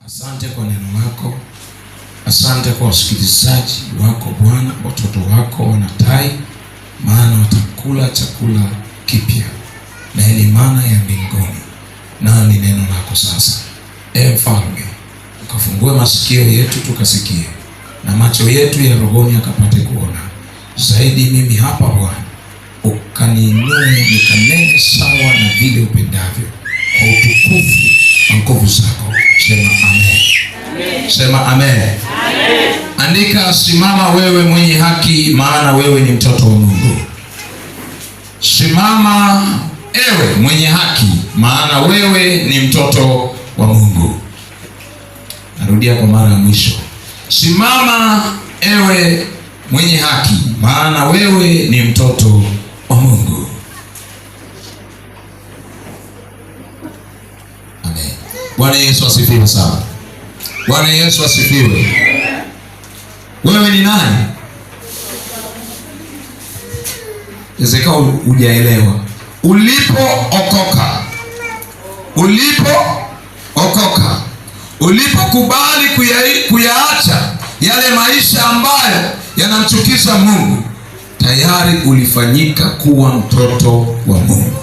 Asante kwa neno lako. Asante kwa wasikilizaji wako Bwana, watoto wako wanatai, maana watakula chakula kipya na ile mana ya mbinguni, na ni neno lako sasa. Mfalme, ukafungue masikio yetu tukasikie, na macho yetu ya rohoni akapate kuona zaidi. Mimi hapa Bwana, ukaniinue nikanene sawa na vile upendavyo, kwa utukufu na nguvu zako. Sema amen. Amen. Sema amen. Amen. Andika, simama wewe mwenye haki, maana wewe ni mtoto wa Mungu. Simama ewe mwenye haki, maana wewe ni mtoto wa Mungu. Narudia kwa mara ya mwisho. Simama ewe mwenye haki, maana wewe ni mtoto wa Mungu. Amen. Bwana Yesu asifiwe sana. Bwana Yesu asifiwe. Wewe ni nani? Ezeka hujaelewa. Ulipookoka, ulipokubali kuyaacha yale maisha ambayo yanamchukiza Mungu, tayari ulifanyika kuwa mtoto wa Mungu.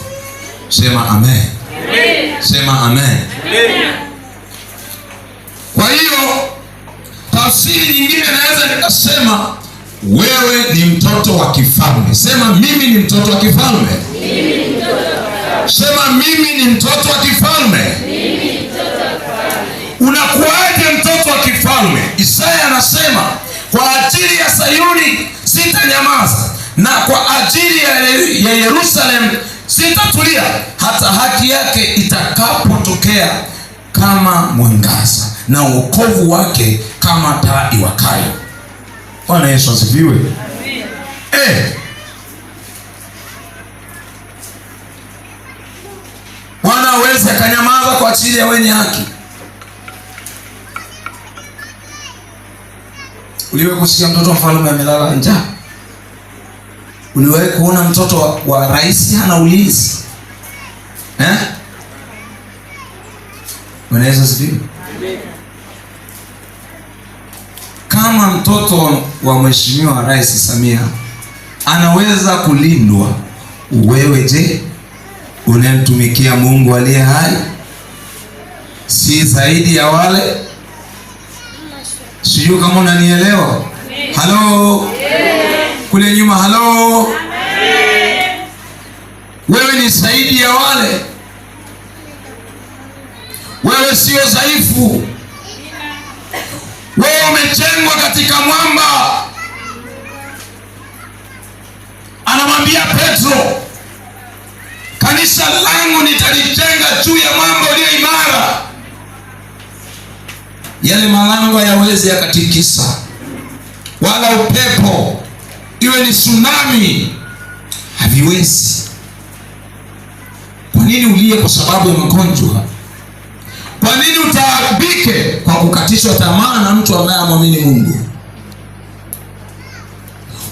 Sema amen. Amen. Sema amen. Amen. Kwa hiyo tafsiri nyingine naweza nikasema wewe ni mtoto wa kifalme. Sema mimi ni mtoto wa kifalme. Sema mimi ni mtoto wa kifalme. Unakuwaje mtoto wa kifalme? Isaya anasema kwa ajili ya Sayuni sitanyamaza, na kwa ajili ya Yerusalemu sitatulia, hata haki yake itakapotokea kama mwangaza, na wokovu wake kama taa iwakayo. Bwana Yesu asifiwe. Amen. Bwana hawezi akanyamaza kwa ajili ya wenye haki. Uliwahi kusikia mtoto wa mfalme amelala njaa? Uliwahi kuona mtoto wa rais hana ulinzi? Bwana Yesu asifiwe. Kama mtoto wa mheshimiwa Rais Samia anaweza kulindwa, wewe je, unamtumikia Mungu aliye hai? Si zaidi ya wale? Sijui kama unanielewa. Halo. Kule nyuma, halo. Wewe ni zaidi ya wale. Wewe sio dhaifu. Wewe umejengwa katika mwamba. Anamwambia Petro, kanisa langu nitalijenga juu ya mwamba ulio imara. Yale malango hayawezi yakatikisa, wala upepo iwe ni tsunami haviwezi. Kwa nini ulie kwa sababu ya magonjwa? Kwa nini utaabike kwa kukatishwa tamaa na mtu ambaye amwamini Mungu?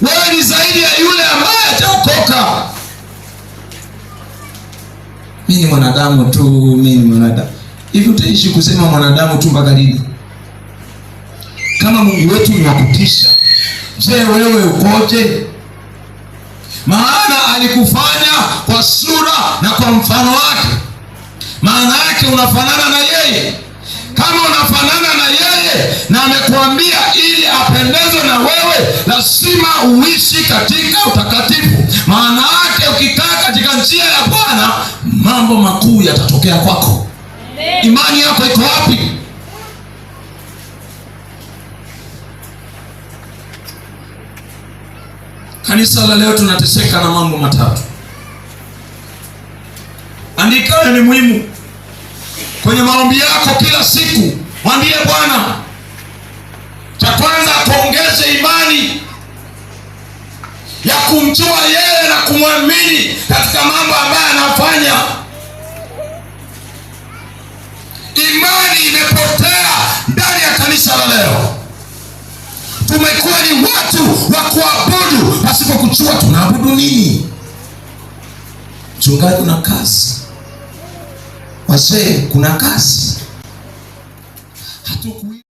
Wewe ni zaidi ya yule ambaye hajaokoka. Mimi ni mwanadamu tu, mimi ni mwanadamu. Hivi utaishi kusema mwanadamu tu mpaka lini? Kama Mungu wetu ni wa kutisha, je, wewe ukoje? Maana alikufanya kwa sura na kwa mfano wake. Maana yake unafanana na yeye. Kama unafanana na yeye na amekuambia ili apendezwe na wewe, lazima uishi katika utakatifu. Maana yake ukikaa katika njia ya Bwana, mambo makuu yatatokea kwako. Imani yako iko wapi? Kanisa la leo tunateseka na mambo matatu. Andika, ni muhimu kwenye maombi yako kila siku. Mwambie Bwana, cha kwanza kuongeze imani ya kumjua yeye na kumwamini katika mambo ambayo anafanya. Imani imepotea ndani ya kanisa la leo. Tumekuwa ni watu wa kuabudu pasipo kujua tunaabudu nini. Mchungaji, kuna kazi. Wazee, kuna kazi. kutokuishi